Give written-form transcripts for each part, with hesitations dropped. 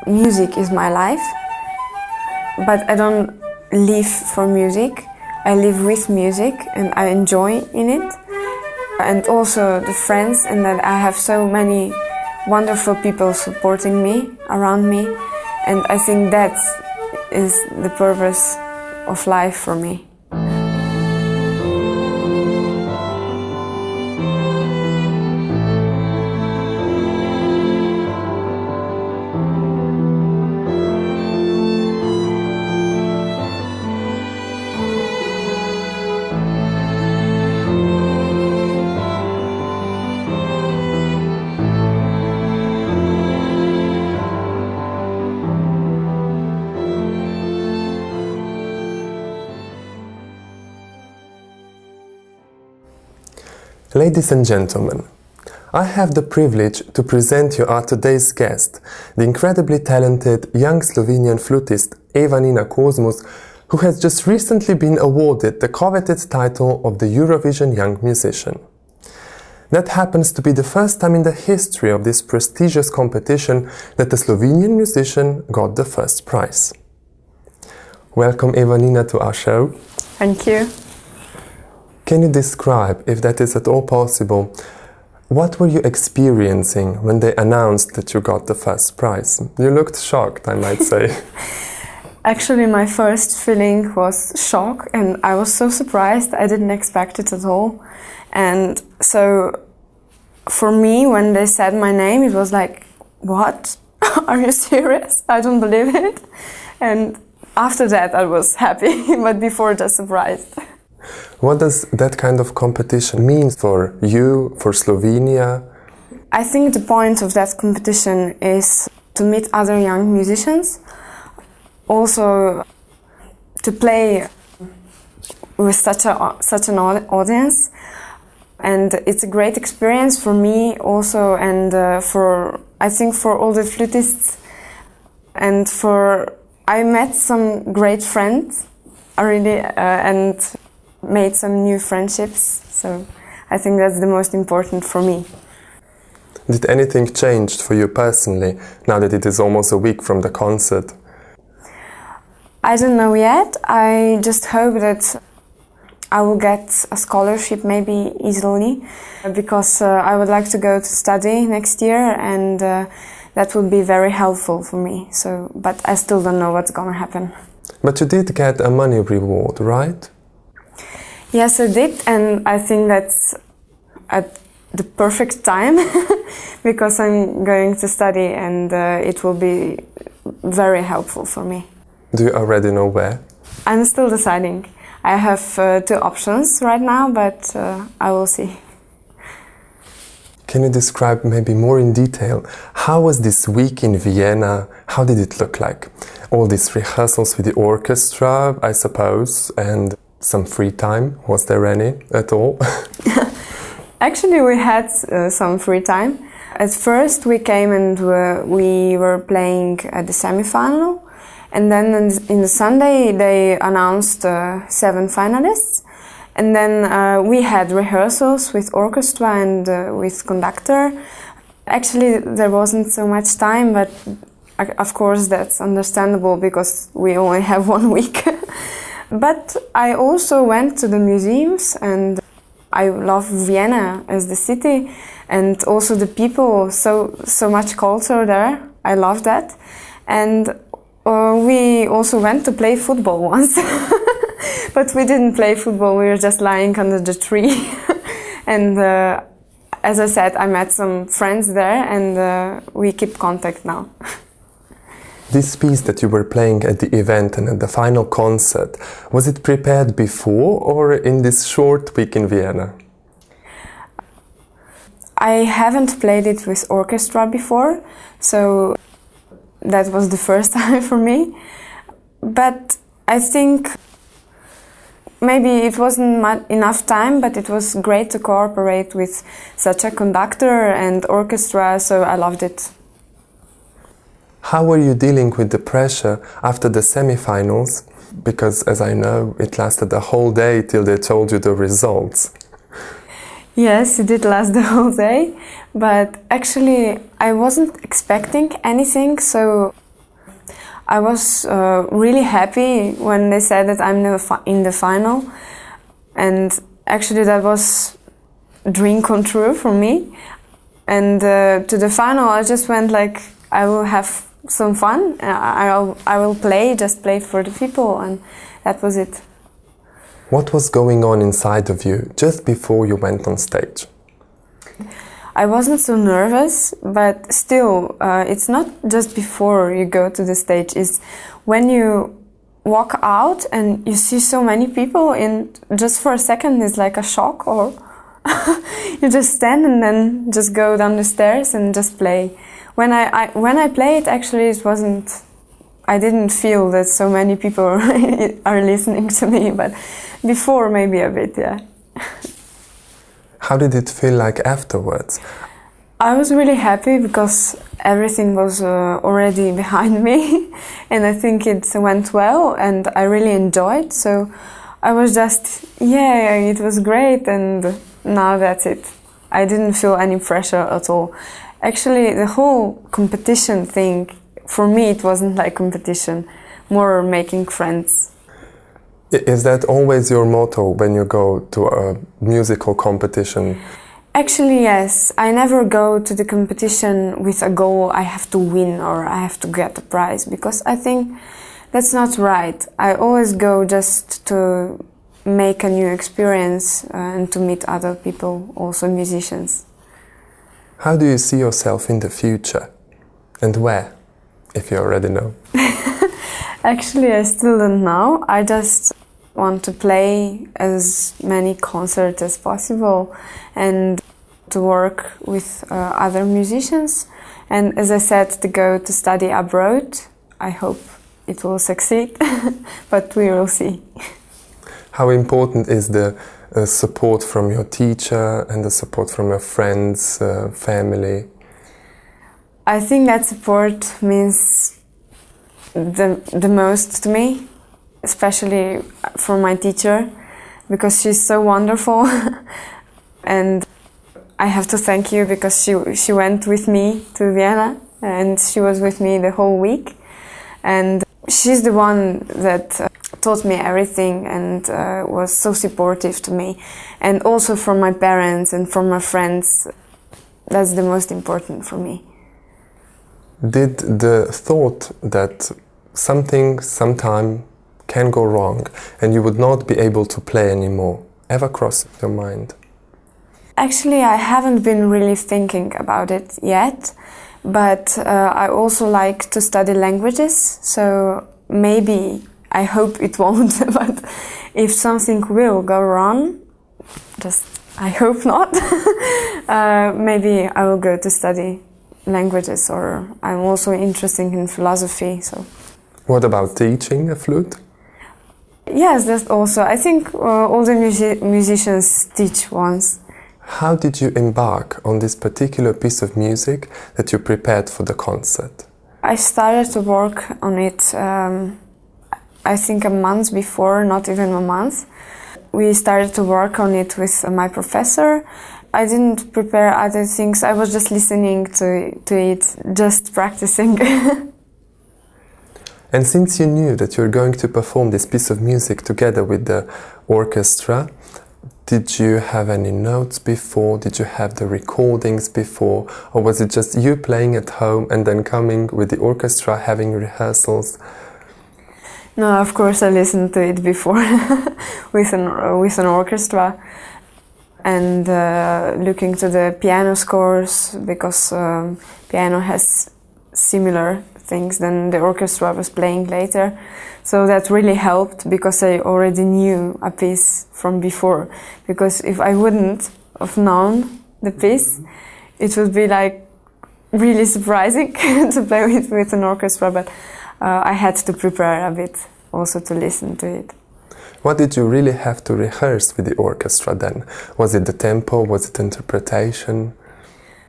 music is my life, but I don't live for music. I live with music and I enjoy in it. And also the friends, and that I have so many wonderful people supporting me, around me. And I think that is the purpose of life for me. Ladies and gentlemen, I have the privilege to present you our today's guest, the incredibly talented young Slovenian flutist Eva-Nina Kozmus, who has just recently been awarded the coveted title of the Eurovision Young Musician. That happens to be the first time in the history of this prestigious competition that a Slovenian musician got the first prize. Welcome, Eva-Nina, to our show. Thank you. Can you describe, if that is at all possible, what were you experiencing when they announced that you got the first prize? You looked shocked, I might say. Actually, my first feeling was shock, and I was so surprised. I didn't expect it at all. And so for me, when they said my name, it was like, what? Are you serious? I don't believe it. And after that, I was happy, but before just surprised. What does that kind of competition mean for you, for Slovenia? I think the point of that competition is to meet other young musicians, also to play with such an audience, and it's a great experience for me also, and I think for all the flutists, and I met some great friends already, and made some new friendships, so I think that's the most important for me. Did anything change for you personally, now that it is almost a week from the concert? I don't know yet. I just hope that I will get a scholarship maybe easily, because I would like to go to study next year, and that would be very helpful for me. So, but I still don't know what's gonna happen. But you did get a money reward, right? Yes, I did, and I think that's at the perfect time because I'm going to study, and it will be very helpful for me. Do you already know where? I'm still deciding. I have two options right now, but I will see. Can you describe maybe more in detail, how was this week in Vienna? How did it look like? All these rehearsals with the orchestra, I suppose, and some free time. Was there any at all? Actually, we had some free time. At first we came and we were playing at the semi-final, and then in the Sunday they announced 7 finalists, and then we had rehearsals with orchestra and with conductor. Actually, there wasn't so much time, but of course that's understandable because we only have 1 week. But I also went to the museums, and I love Vienna as the city, and also the people, so much culture there. I love that. And we also went to play football once. But we didn't play football, we were just lying under the tree. And as I said, I met some friends there, and we keep contact now. This piece that you were playing at the event and at the final concert, was it prepared before or in this short week in Vienna? I haven't played it with orchestra before, so that was the first time for me. But I think maybe it wasn't enough time, but it was great to cooperate with such a conductor and orchestra, so I loved it. How were you dealing with the pressure after the semi-finals? Because, as I know, it lasted the whole day till they told you the results. Yes, it did last the whole day, but actually I wasn't expecting anything, so I was really happy when they said that I'm in the final, and actually that was a dream come true for me. And to the final, I just went like, I will have some fun. I will just play for the people, and that was it. What was going on inside of you just before you went on stage? I wasn't so nervous, but still, it's not just before you go to the stage. It's when you walk out and you see so many people, and just for a second it's like a shock, or you just stand and then just go down the stairs and just play. When I played, actually, it wasn't. I didn't feel that so many people are listening to me, but before maybe a bit, yeah. How did it feel like afterwards? I was really happy because everything was already behind me, and I think it went well, and I really enjoyed. So I was just, yeah, it was great, and now that's it. I didn't feel any pressure at all. Actually, the whole competition thing, for me, it wasn't like competition, more making friends. Is that always your motto when you go to a musical competition? Actually, yes. I never go to the competition with a goal I have to win or I have to get a prize, because I think that's not right. I always go just to make a new experience and to meet other people, also musicians. How do you see yourself in the future? And where, if you already know? Actually, I still don't know. I just want to play as many concerts as possible and to work with other musicians. And as I said, to go to study abroad. I hope it will succeed, but we will see. How important is the support from your teacher and the support from your friends, family? I think that support means the most to me, especially from my teacher, because she's so wonderful. And I have to thank you because she went with me to Vienna and she was with me the whole week. And she's the one that taught me everything and was so supportive to me. And also from my parents and from my friends, that's the most important for me. Did the thought that something sometime can go wrong and you would not be able to play anymore ever cross your mind? Actually, I haven't been really thinking about it yet, but I also like to study languages, so maybe, I hope it won't, but if something will go wrong, just I hope not, maybe I will go to study languages, or I'm also interested in philosophy. So. What about teaching a flute? Yes, that's also, I think all the musicians teach once. How did you embark on this particular piece of music that you prepared for the concert? I started to work on it, I think a month before, not even a month. We started to work on it with my professor. I didn't prepare other things, I was just listening to it, just practicing. And since you knew that you were going to perform this piece of music together with the orchestra, did you have any notes before? Did you have the recordings before? Or was it just you playing at home and then coming with the orchestra, having rehearsals? No, of course I listened to it before with an orchestra, and looking to the piano scores, because piano has similar things than the orchestra was playing later. So that really helped, because I already knew a piece from before. Because if I wouldn't have known the piece, it would be like really surprising to play with an orchestra, but I had to prepare a bit also to listen to it. What did you really have to rehearse with the orchestra then? Was it the tempo? Was it interpretation?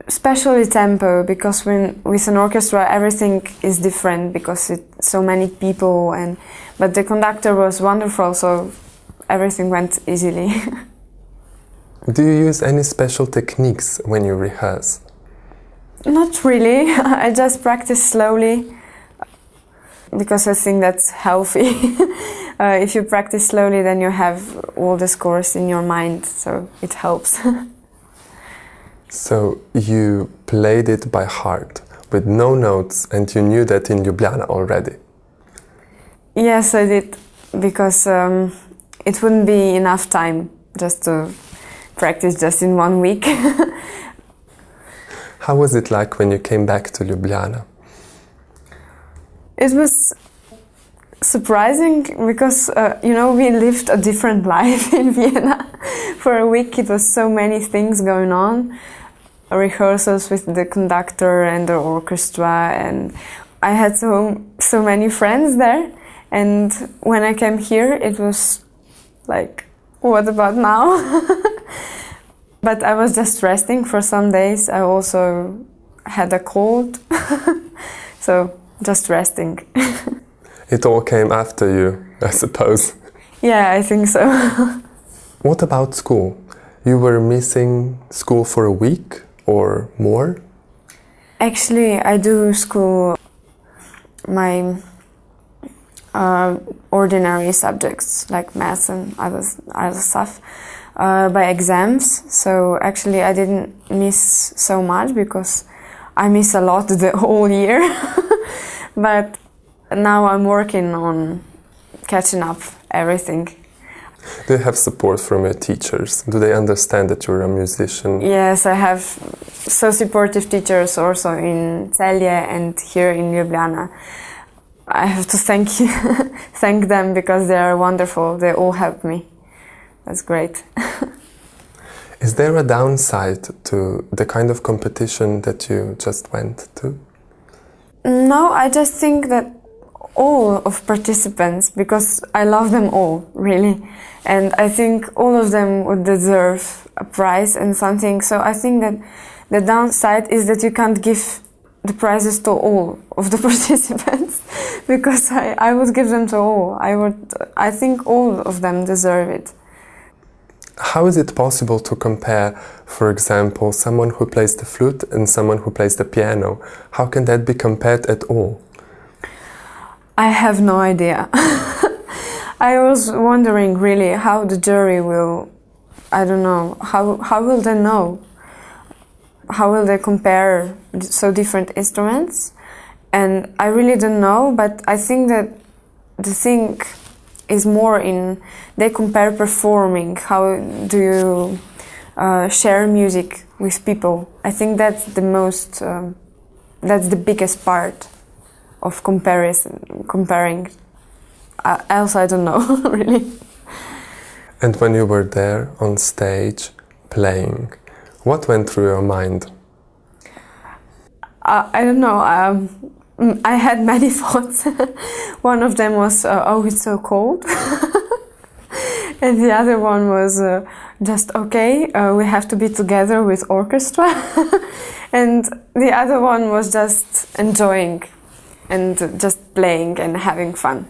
Especially tempo, because with an orchestra everything is different, because it's so many people, but the conductor was wonderful, so everything went easily. Do you use any special techniques when you rehearse? Not really. I just practice slowly. because I think that's healthy. If you practice slowly, then you have all the scores in your mind, so it helps. So you played it by heart, with no notes, and you knew that in Ljubljana already? Yes, I did, because it wouldn't be enough time just to practice just in 1 week. How was it like when you came back to Ljubljana? It was surprising because, we lived a different life in Vienna. For a week it was so many things going on. Rehearsals with the conductor and the orchestra, and I had so many friends there. And when I came here, it was like, what about now? But I was just resting for some days. I also had a cold, so just resting. It all came after you, I suppose. Yeah, I think so. What about school? You were missing school for a week or more? Actually, I do school, my ordinary subjects like maths and other stuff by exams. So actually I didn't miss so much because I miss a lot the whole year. But now I'm working on catching up everything. Do you have support from your teachers? Do they understand that you're a musician? Yes, I have so supportive teachers also in Celje and here in Ljubljana. I have to thank them because they are wonderful. They all help me. That's great. Is there a downside to the kind of competition that you just went to? No, I just think that all of participants, because I love them all, really. And I think all of them would deserve a prize and something. So I think that the downside is that you can't give the prizes to all of the participants, because I would give them to all. I think all of them deserve it. How is it possible to compare, for example, someone who plays the flute and someone who plays the piano? How can that be compared at all? I have no idea. I was wondering really how the jury will, I don't know, how will they know? How will they compare so different instruments? And I really don't know, but I think that the thing is more in, they compare performing, how do you share music with people. I think that's the most, that's the biggest part of comparing. Else I don't know, really. And when you were there on stage playing, what went through your mind? I don't know. I had many thoughts. One of them was, oh, it's so cold. And the other one was just, okay, we have to be together with orchestra. And the other one was just enjoying and just playing and having fun.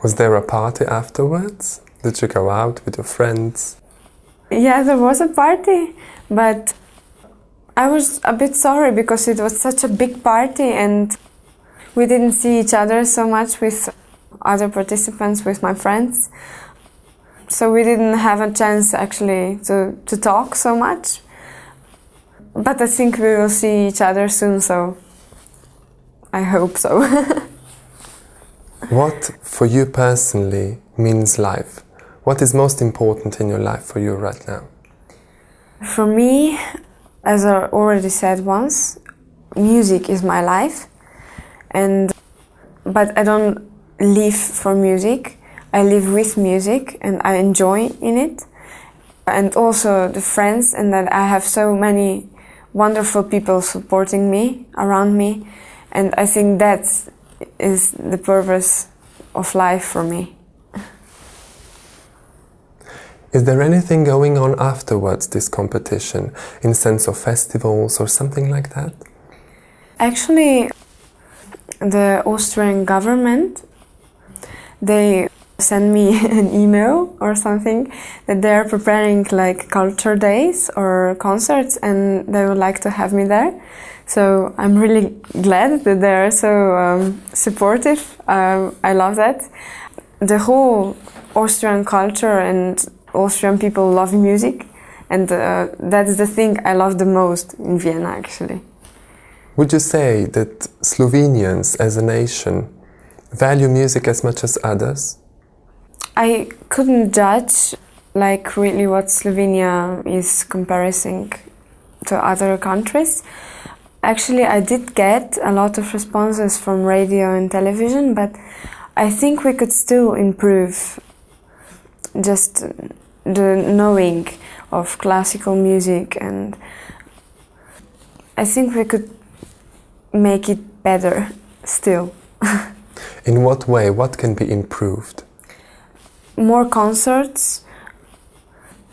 Was there a party afterwards? Did you go out with your friends? Yeah, there was a party, but I was a bit sorry because it was such a big party and we didn't see each other so much with other participants, with my friends. So we didn't have a chance actually to talk so much. But I think we will see each other soon, so I hope so. What, for you personally, means life? What is most important in your life for you right now? For me, as I already said once, music is my life. But I don't live for music. I live with music and I enjoy in it. And also the friends, and that I have so many wonderful people supporting me, around me. And I think that is the purpose of life for me. Is there anything going on afterwards, this competition, in sense of festivals or something like that? Actually, the Austrian government, they send me an email or something that they are preparing like culture days or concerts and they would like to have me there. So I'm really glad that they are so supportive. I love that. The whole Austrian culture and Austrian people love music, and that's the thing I love the most in Vienna, actually. Would you say that Slovenians as a nation value music as much as others? I couldn't judge like really what Slovenia is comparing to other countries. Actually, I did get a lot of responses from radio and television, but I think we could still improve just the knowing of classical music, and I think we could make it better still. In what way? What can be improved? More concerts,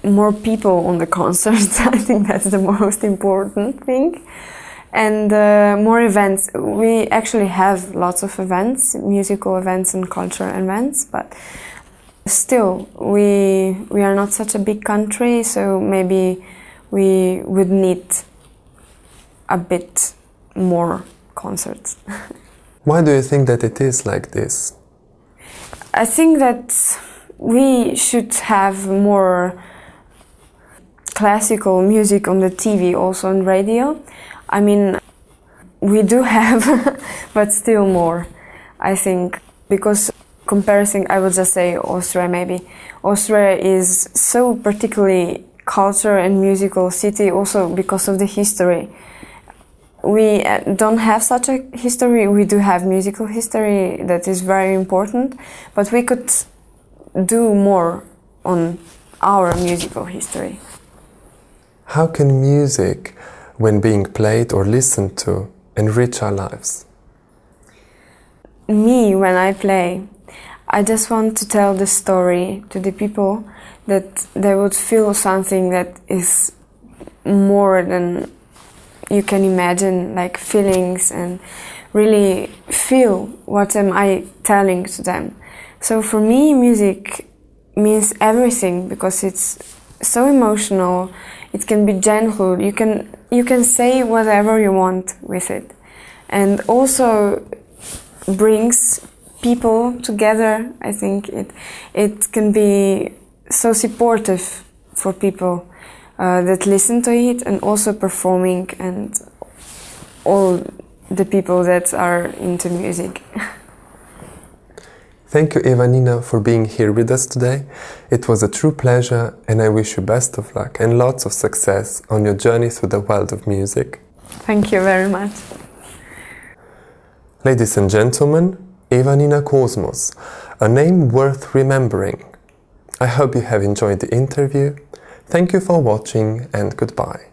more people on the concerts. I think that's the most important thing. And more events. We actually have lots of events, musical events and cultural events, but still we are not such a big country, so maybe we would need a bit more concerts. Why do you think that it is like this? I think that we should have more classical music on the TV, also on radio. I mean, we do have, but still more, I think, because comparison, I would just say Austria maybe. Austria is so particularly culture and musical city also because of the history. We don't have such a history. We do have musical history that is very important, but we could do more on our musical history. How can music, when being played or listened to, enrich our lives? Me, when I play, I just want to tell the story to the people, that they would feel something that is more than you can imagine, like feelings, and really feel what am I telling to them. So for me, music means everything because it's so emotional. It can be gentle. You can say whatever you want with it, and also brings people together. I think it can be so supportive for people that listen to it, and also performing, and all the people that are into music. Thank you, Eva-Nina, for being here with us today. It was a true pleasure, and I wish you best of luck and lots of success on your journey through the world of music. Thank you very much. Ladies and gentlemen, Eva-Nina Kozmus, a name worth remembering. I hope you have enjoyed the interview. Thank you for watching, and goodbye.